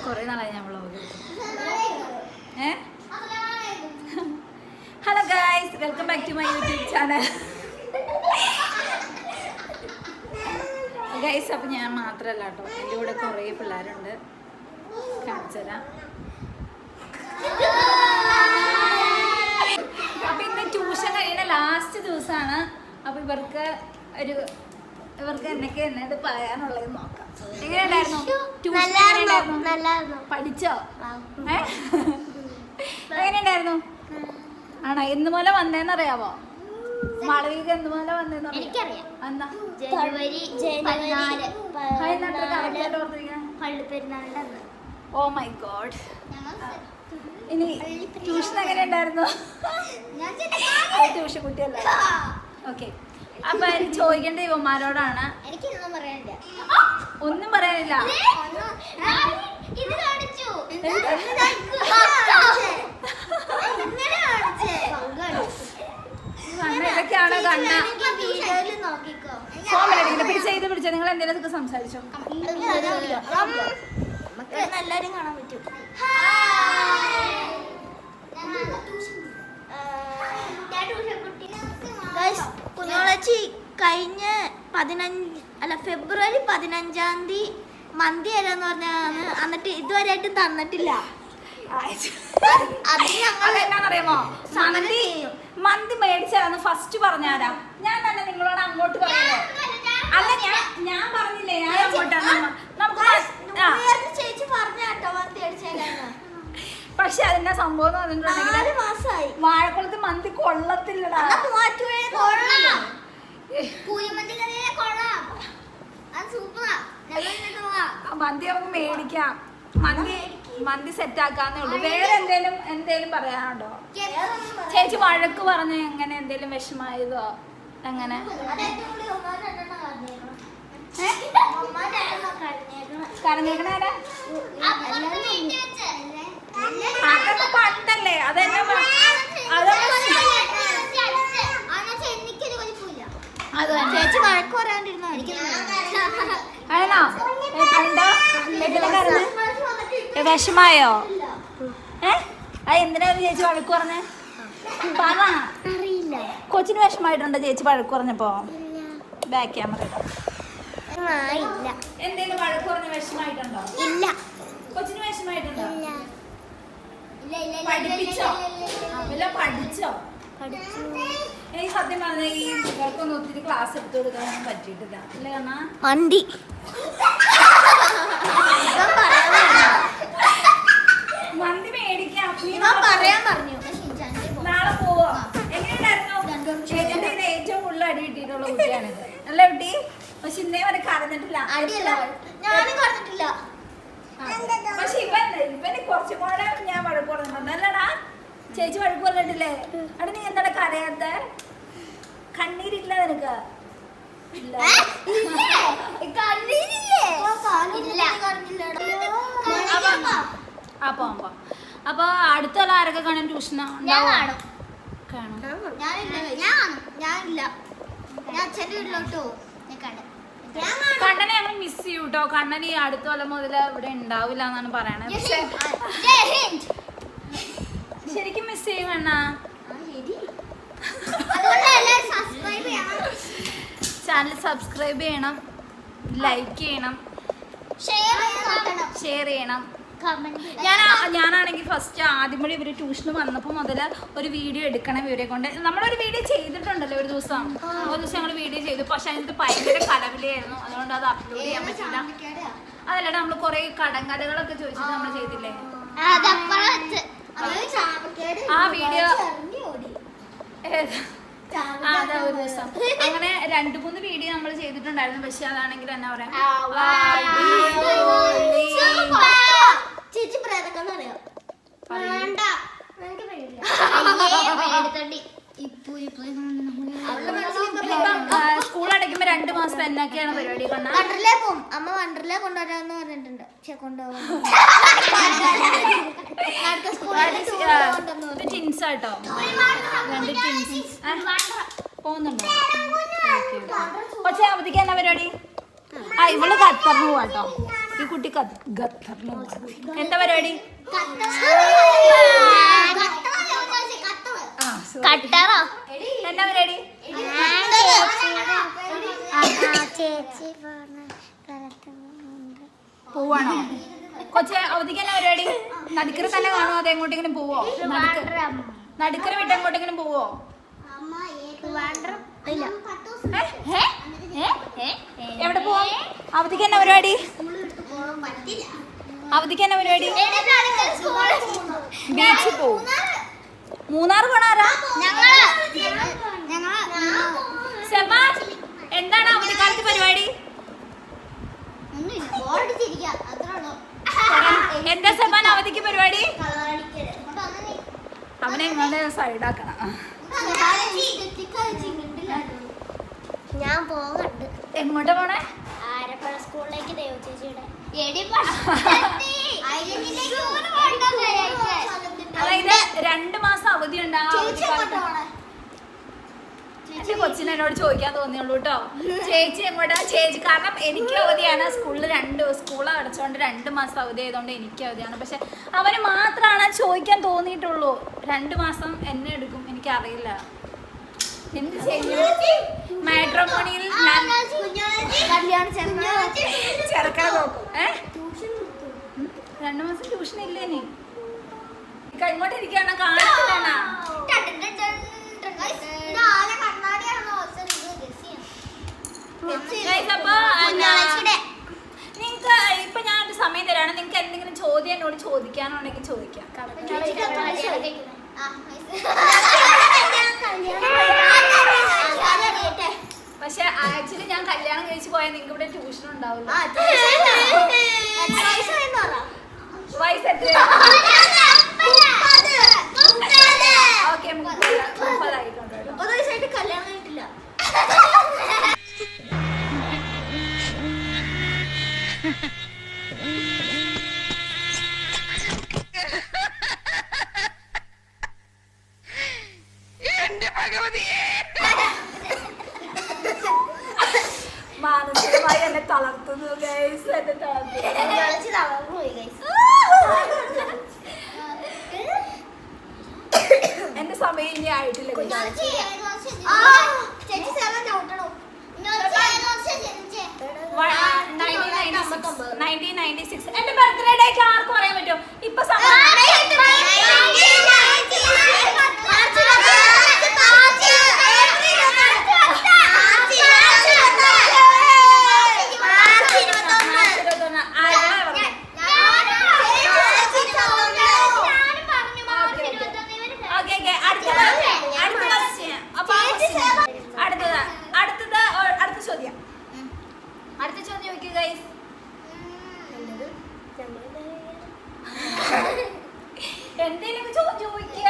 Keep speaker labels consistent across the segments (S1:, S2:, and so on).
S1: കുറേ നാളായി ഞാൻ vlog. Hello guys, welcome back to my YouTube channel. Guys, അപ്പം ഞാൻ മാത്രമല്ല കേട്ടോ, എൻ്റെ കൂടെ കുറേ പിള്ളേരുണ്ട്. കാണിച്ചുതരാം. അപ്പം ഇന്ന് ട്യൂഷൻ കഴിയുന്ന ലാസ്റ്റ് ദിവസമാണ്. അപ്പം ഇവർക്ക് എന്നൊക്കെ എന്നോട് പറയാനുള്ളത് നോക്കാം. എങ്ങനെയുണ്ടായിരുന്നു ട്യൂഷൻ? പഠിച്ചോ? എങ്ങനെയുണ്ടായിരുന്നു? ആണോ? എന്ന് പോലെ വന്നേന്നറിയാവോ? മാളവിക എന്ന് പോലെ വന്നേന്ന്
S2: എനിക്കറിയാം.
S1: എന്താ? Oh my god. ഇനി ട്യൂഷൻ എങ്ങനെ ഉണ്ടായിരുന്നു? ട്യൂഷൻ കുട്ടിയല്ല. ഓക്കെ, അപ്പൊ എനിക്ക് ചോദിക്കേണ്ട ഇവന്മാരോടാണ്. ഒന്നും പറയാനില്ല. ഇതൊക്കെയാണോ കണ്ണ? പിടിച്ചോ. നിങ്ങൾ എന്തെങ്കിലും സംസാരിച്ചോ?
S2: എല്ലാരും കാണാൻ പറ്റും. കുഞ്ഞോളച്ചി കഴിഞ്ഞ ഫെബ്രുവരി 15-ാം തീയതി മന്തി തരാന്ന് പറഞ്ഞാണ്. എന്നിട്ട് ഇതുവരെയായിട്ടും തന്നിട്ടില്ല.
S1: അതെന്നാന്നറിയാമോ? മന്തി മേടിച്ചാന്ന് ഫസ്റ്റ് പറഞ്ഞാരാ? ഞാൻ തന്നെ നിങ്ങളോട് അങ്ങോട്ട് പറയുന്നത്. അല്ല, ഞാൻ പറഞ്ഞില്ലേ, ഞാൻ അങ്ങോട്ടാണ്.
S2: ചേച്ചി പറഞ്ഞാട്ടോ മന്തി അടിച്ചാലാണ്.
S1: പക്ഷെ അതിന്റെ സംഭവം എന്ന് പറഞ്ഞിട്ടുണ്ടെങ്കിൽ വാഴക്കുളത്ത് മന്തി കൊള്ളത്തില്ലടാ. മന്തി നമുക്ക് മേടിക്കാം. മന്തി സെറ്റ് ആക്കാന്നേ ഉള്ളൂ. വേറെ എന്തേലും പറയാനുണ്ടോ? ചേച്ചി വഴക്ക് പറഞ്ഞ എങ്ങനെ? എന്തേലും വിഷമായതോ? എങ്ങനെ? കരഞ്ഞേക്കണേരാ? അതൊക്കെ പണ്ടല്ലേ. അതെന്നെ
S2: ചേച്ചി വഴക്ക് പറയാണ്ടിരുന്നോ?
S1: ആണോ? വിഷമായോ? എന്തിനായിരുന്നു ചേച്ചി വഴക്ക് പറഞ്ഞേ? പറ.
S2: അറിയില്ല.
S1: കൊച്ചിന് വിഷമായിട്ടുണ്ടോ ചേച്ചി വഴക്ക് പറഞ്ഞപ്പോ? Back camera. എന്തേലും വഴക്ക് പറഞ്ഞ വിഷമായിട്ടുണ്ടോ?
S2: ഇല്ല.
S1: കൊച്ചിന് വിഷമായിട്ടുണ്ടോ? പഠിപ്പിച്ചോ? പഠിച്ചോ? എനിക്ക് സത്യം പറഞ്ഞ ഈ കുട്ടികൾക്കൊന്നും ഒത്തിരി ക്ലാസ് എടുത്തു കൊടുക്കാനൊന്നും പറ്റിയിട്ടില്ല. അല്ലേ കാണാ?
S2: മന്തി
S1: മന്തി മേടിക്കാം.
S2: പറയാൻ പറഞ്ഞു.
S1: നാളെ പോവോ? എങ്ങനെയുണ്ടായിരുന്നു? ചേച്ചിന്റെ ഏറ്റവും കൂടുതൽ അടി കിട്ടിയിട്ടുള്ള കുട്ടിയാണിത്. അല്ല കുട്ടി? പക്ഷെ ഇന്നേ വരെ കരഞ്ഞിട്ടില്ല.
S2: ഞാനും കറന്നിട്ടില്ല.
S1: പക്ഷെ ഇവന് കുറച്ചും കൂടെ ഞാൻ വഴക്ക് പറഞ്ഞിട്ടുണ്ട്. അല്ലടാ? ചേച്ചി വഴക്ക് പറഞ്ഞിട്ടില്ലേ? അവിടെ നീ എന്താണ് കരയാത്ത? കണ്ണീരില്ല നിനക്ക്? അപ്പൊ അടുത്തുള്ള ആരൊക്കെ കാണാൻ ട്യൂഷനാ? കണ്ണനെ ഞങ്ങൾ മിസ് ചെയ്യും കേട്ടോ. കണ്ണൻ ഈ അടുത്ത കൊല്ലം മുതൽ ഇവിടെ ഉണ്ടാവില്ല എന്നാണ് പറയണത്. ശരിക്കും മിസ് ചെയ്യും കണ്ണ. ചാനൽ സബ്സ്ക്രൈബ് ചെയ്യണം, ലൈക്ക് ചെയ്യണം, ഷെയർ ചെയ്യണം. ഞാനാണെങ്കിൽ ഫസ്റ്റ് ആദ്യം വഴി ഇവര് ട്യൂഷന് വന്നപ്പോൾ മുതൽ ഒരു വീഡിയോ എടുക്കണം ഇവരെ കൊണ്ട്. നമ്മളൊരു വീഡിയോ ചെയ്തിട്ടുണ്ടല്ലോ ഒരു ദിവസം ഞങ്ങൾ വീഡിയോ ചെയ്തു. പക്ഷെ അതിന് ഭയങ്കര കലവിലായിരുന്നു. അതുകൊണ്ട് അത് അപ്ലോഡ് ചെയ്യാൻ പറ്റില്ല. അതല്ലടാ, നമ്മൾ കുറെ കടങ്കഥകളൊക്കെ ചോദിച്ചിട്ട് നമ്മൾ ചെയ്തില്ലേ ആ വീഡിയോ? അതാ ഒരു ദിവസം അങ്ങനെ 2-3 വീഡിയോ നമ്മൾ ചെയ്തിട്ടുണ്ടായിരുന്നു. പക്ഷെ അതാണെങ്കിൽ എന്നാ പറയാ,
S2: ചേച്ചി പ്രേതക്കെന്ന് അറിയാം.
S1: സ്കൂൾ അടയ്ക്കുമ്പോ 2 മാസം എന്നൊക്കെയാണ് പരിപാടി?
S2: വണ്ടർലേ പോവും. അമ്മ വണ്ടർലേ കൊണ്ടുവരാന്ന് പറഞ്ഞിട്ടുണ്ട്.
S1: ടിൻസ് ആട്ടോ, 2 ടിൻസ് പോകുന്നുണ്ടോ? പക്ഷെ അവധിക്ക് എന്നാ പരിപാടി? ഇവള് ഖത്തറിന് പോവാട്ടോ. ഈ കുട്ടി ഖത്തറിൽ എന്താ പരിപാടി?
S2: കട്ടറോ
S1: എന്നാ പരിപാടി? പോവാണോ കൊച്ചെ? അവധിക്ക് എന്നാ പരിപാടി? നടുക്കര തന്നെ കാണുമോ? അത് എങ്ങോട്ടെങ്കിലും പോവോ? നടുക്കര വിട്ട് എങ്ങോട്ടെങ്കിലും പോവോ? എവിടെ പോവാ? അവധിക്ക് എന്നാ പരിപാടി? അവധിക്ക് എന്നാ പരിപാടി? ബീച്ചിൽ പോവും. മൂന്നാർ പോണാരാ? സെബാ, എന്താണ് അവധിക്കാലത്ത് പരിപാടി? എന്താ സെബാൻ അവധിക്ക് പരിപാടി? അവനെ ഇങ്ങനെ സൈഡാക്കണം.
S2: ഞാൻ പോകണ്ട്.
S1: എങ്ങോട്ടാ പോണേ?
S2: ആരപ്പുഴ സ്കൂളിലേക്ക് ദേവചേച്ചിയുടെ
S1: അതായത് 2 മാസം അവധി ഉണ്ടാവും. എന്റെ കൊച്ചിനെ എന്നോട് ചോദിക്കാൻ തോന്നിയുള്ളൂ കേട്ടോ. ചേച്ചി എങ്ങോട്ടാ? ചേച്ചി കാരണം എനിക്ക് അവധിയാണ്. സ്കൂൾ അടച്ചുകൊണ്ട് 2 മാസം അവധി ആയതുകൊണ്ട് എനിക്ക് അവധിയാണ്. പക്ഷെ അവന് മാത്രമാണ് ചോദിക്കാൻ തോന്നിയിട്ടുള്ളൂ. 2 മാസം എന്നെ എടുക്കും, എനിക്കറിയില്ല എന്ത് ചെയ്യും. മാട്രിമോണിയിൽ ഞാൻ ചെറുക്കാൻ നോക്കും. 2 മാസം ട്യൂഷൻ ഇല്ലേ? നീ ഇങ്ങോട്ട് ഇരിക്കുകയാണോ? കാണത്തില്ല. നിങ്ങക്ക് ഇപ്പൊ ഞാനൊരു സമയം തരാണ്. നിങ്ങക്ക് എന്തെങ്കിലും ചോദ്യം എന്നോട് ചോദിക്കാനുണ്ടെങ്കിൽ ചോദിക്കാം. പക്ഷെ ആക്ച്വലി ഞാൻ കല്യാണം കഴിച്ച് പോയാൽ നിങ്ങൾക്ക് ഇവിടെ ട്യൂഷൻ ഉണ്ടാവില്ല. വയസ്സ് എത്ര? ഓക്കെ, 30 ആയിട്ടുണ്ട് കേട്ടോ.
S2: കല്യാണം കഴിഞ്ഞിട്ടില്ല.
S1: മാനസികമായി എന്നെ തളർത്തുന്നു ഗൈസ്. എന്നെ തളർത്തുന്നു. എന്റെ സമയം ഇനി ആയിട്ടില്ല. 1996 എന്റെ ബർത്ത്ഡേ ഡേക്ക് ആർക്കും പറയാൻ പറ്റുമോ? ഇപ്പൊ അടുത്ത ചോദ്യം ചോദിക്കുക ഗൈസ്. എന്തേലും ചോദിക്കുക.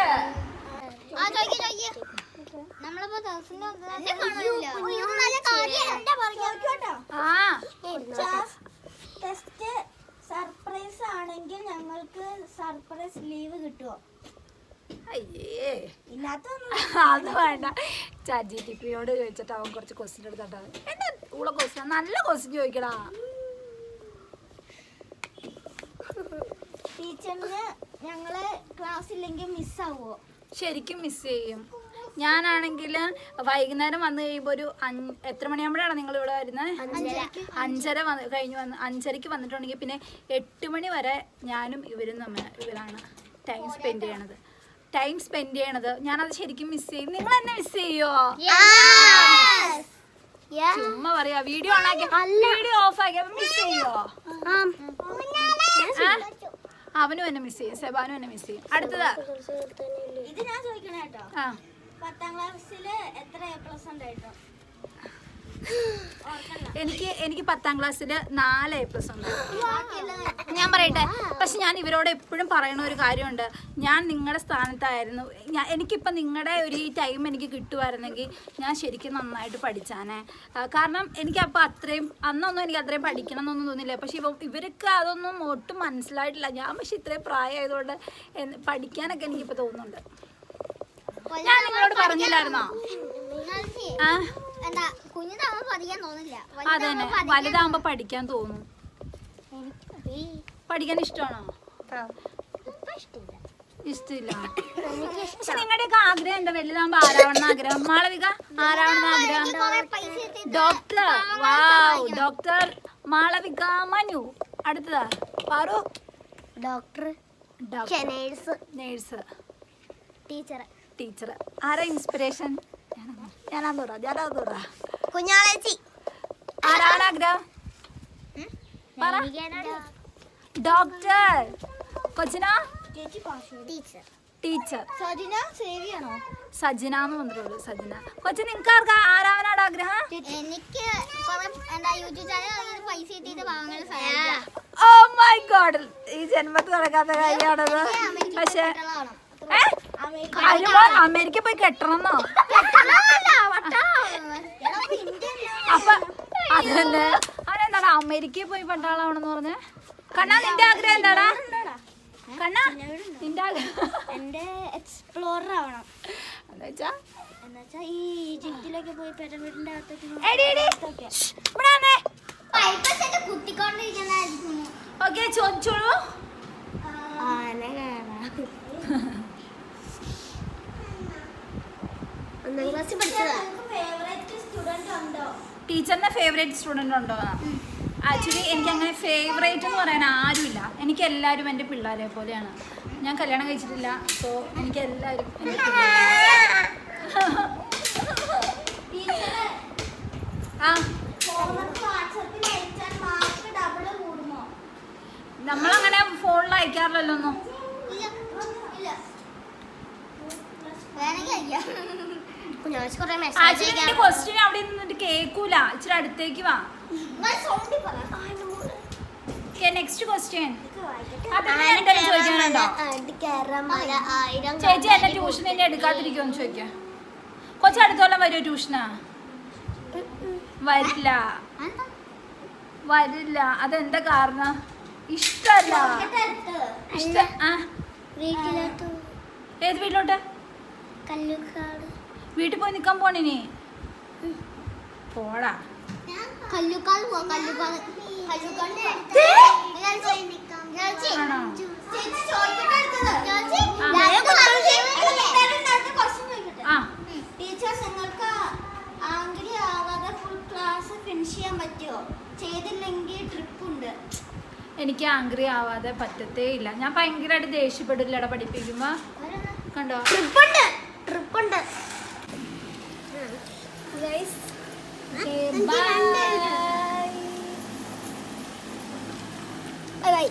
S2: സർപ്രൈസ് ആണെങ്കിൽ ഞങ്ങൾക്ക് സർപ്രൈസ് ലീവ് കിട്ടുമോ?
S1: അയ്യേ,
S2: ഇല്ലാത്തൊന്നും
S1: അത് വേണ്ട. ChatGPT-യോട് ചോദിച്ചിട്ട് അവൻ കുറച്ച് ക്വസ്റ്റ്യൻ എടുത്തിട്ടാ. എന്താ ഉള്ള ക്വസ്റ്റ്യൻ? നല്ല ക്വസ്റ്റ്യൻ ചോദിക്കടാ.
S2: ടീച്ചറിന് ഞങ്ങള് ക്ലാസ് ഇല്ലെങ്കിൽ മിസ്സാവോ?
S1: ശരിക്കും മിസ് ചെയ്യും. ഞാനാണെങ്കിൽ വൈകുന്നേരം വന്നു കഴിയുമ്പോൾ ഒരു എത്ര മണിയാകുമ്പോഴാണ് നിങ്ങൾ ഇവിടെ വരുന്നത്? 5:30 കഴിഞ്ഞ് 5:30 വന്നിട്ടുണ്ടെങ്കിൽ പിന്നെ 8 മണി വരെ ഞാനും ഇവരാണ് ടൈം സ്പെൻഡ് ചെയ്യണത്. ഞാനത് ശരിക്കും മിസ് ചെയ്യും. നിങ്ങൾ എന്നെ മിസ് ചെയ്യോ? ചുമ്മാ പറയാ. വീഡിയോ ഓഫ് ആക്കിയ മിസ് ചെയ്യോ? അവനും എന്നെ മിസ് ചെയ്യും, സെബാനും എന്നെ മിസ് ചെയ്യും. അടുത്തതാ
S2: ഇത് ഞാൻ ചോദിക്കണേ കേട്ടോ. 10ാം ക്ലാസ്സില് എത്ര A+ ഉണ്ടായിട്ടോ?
S1: എനിക്ക് 10ാം ക്ലാസ്സിൽ 4 A+ ഉണ്ട്. ഞാൻ പറയട്ടെ, പക്ഷെ ഞാൻ ഇവരോട് എപ്പോഴും പറയുന്ന ഒരു കാര്യമുണ്ട്. ഞാൻ നിങ്ങളുടെ സ്ഥാനത്തായിരുന്നു. എനിക്കിപ്പോൾ നിങ്ങളുടെ ഈ ടൈം എനിക്ക് കിട്ടുമായിരുന്നെങ്കിൽ ഞാൻ ശരിക്കും നന്നായിട്ട് പഠിച്ചാനേ. കാരണം എനിക്കപ്പോൾ അന്നൊന്നും എനിക്ക് അത്രയും പഠിക്കണം എന്നൊന്നും തോന്നില്ല. പക്ഷെ ഇവർക്ക് അതൊന്നും ഒട്ടും മനസ്സിലായിട്ടില്ല. ഞാൻ പക്ഷെ ഇത്രയും പ്രായമായതുകൊണ്ട് പഠിക്കാനൊക്കെ എനിക്കിപ്പോൾ തോന്നുന്നുണ്ട്. ഞാൻ നിങ്ങളോട് പറഞ്ഞില്ലായിരുന്നോ?
S2: കുഞ്ഞിതാവുമ്പോ പഠിക്കാൻ തോന്നില്ല,
S1: അതന്നെ, വലുതാവുമ്പോ പഠിക്കാൻ തോന്നും. പഠിക്കാൻ ഇഷ്ടമാണോ? ഇഷ്ടമില്ല. പക്ഷെ നിങ്ങളുടെയൊക്കെ ആഗ്രഹം എന്താ? വലുതാകുമ്പോ ആരാവണം ആഗ്രഹം? മാളവിക ആരാവണം ആഗ്രഹം? Doctor. Wow, doctor Malavika Manu. അടുത്തതാ പാറു.
S2: Doctor,
S1: nurse,
S2: teacher.
S1: ആരാ ഇൻസ്പിറേഷൻ? ഞാനാ
S2: കുഞ്ഞാളേച്ചി.
S1: ആരാണ് ആഗ്രഹം? പറ. ഡോക്ടർ. കൊച്ചിനോ? ടീച്ചർ. സജിന എന്ന് വന്നിട്ടുള്ളൂ. സജിന. കൊച്ചു നിങ്ങൾക്ക് ആർക്കാ ആരാവനാണ് ആഗ്രഹം?
S2: എനിക്ക് യൂട്യൂബ് ചാനൽ പൈസ കിട്ടിയിട്ട് വാങ്ങാൻ
S1: ഓ മൈ ഗോഡ്, ഈ ജന്മത്തിൽ നടക്കാത്ത കാര്യമാണത്. പക്ഷെ അമേരിക്ക പോയി കെട്ടണമെന്നോ? അപ്പൊ അതന്നെ. അവനെന്താടാ അമേരിക്കയിൽ പോയി പട്ടാളാവണമെന്ന് പറഞ്ഞ? കണ്ണാ നിന്റെ ആഗ്രഹം എന്താടാ? കണ്ണാ നിന്റെ ആഗ്രഹം?
S2: എന്റെ എക്സ്പ്ലോറർ ആവണം.
S1: എന്നുവെച്ചാ
S2: ഈ ഈജിപ്തിലൊക്കെ പോയി പിരമിഡിന്റെ
S1: ഓക്കെ, ചോദിച്ചോളൂ. ടീച്ചറിന്റെ ഫേവറേറ്റ് സ്റ്റുഡന്റ് ഉണ്ടോ? ആക്ച്വലി എനിക്ക് അങ്ങനെ ഫേവറേറ്റ് എന്ന് പറയാൻ ആരുമില്ല. എനിക്ക് എല്ലാവരും എൻ്റെ പിള്ളേരെ പോലെയാണ്. ഞാൻ കല്യാണം കഴിച്ചിട്ടില്ല, സോ എനിക്ക് എല്ലാവരും എൻ്റെ നമ്മളങ്ങനെ ഫോണിൽ അയക്കാറില്ലല്ലോ ഒന്നും. ആക്ച്വലി ക്വസ്റ്റ്യൻ അവിടെ നിന്നിട്ട് കേൾക്കൂല. ഇച്ചിരി അടുത്തേക്ക് വാ. നെക്സ്റ്റ് ക്വസ്റ്റ്യൻ എന്തെങ്കിലും ചോദിക്കാനുണ്ടോ? ചേച്ചി എന്നെ ട്യൂഷൻ എന്നെ എടുക്കാതിരിക്കുമെന്ന് ചോദിക്കാം. കൊച്ചടുത്തോളം വരുമോ ട്യൂഷനാ? വരില്ല. അതെന്താ കാരണം? ഇഷ്ടല്ല. ഏത് വീട്ടിലോട്ട്? വീട്ടിൽ പോയി നിക്കാൻ പോണിനി? പോടാ.
S2: ടീച്ചർ, നിങ്ങൾക്ക് ആംഗ്രി ആവാതെ ഫുൾ ക്ലാസ് ഫിനിഷ് ചെയ്യാൻ പറ്റുമോ? ചെയ്തില്ലെങ്കിൽ ട്രിപ്പ് ഉണ്ട്.
S1: എനിക്ക് ആംഗ്രി ആവാതെ പറ്റത്തേ ഇല്ല. ഞാൻ ഭയങ്കരമായിട്ട് ദേഷ്യപ്പെടില്ലട പഠിപ്പിക്കുമ്പോ. കണ്ടോ?
S2: ട്രിപ്പുണ്ട്.
S1: ബൈ.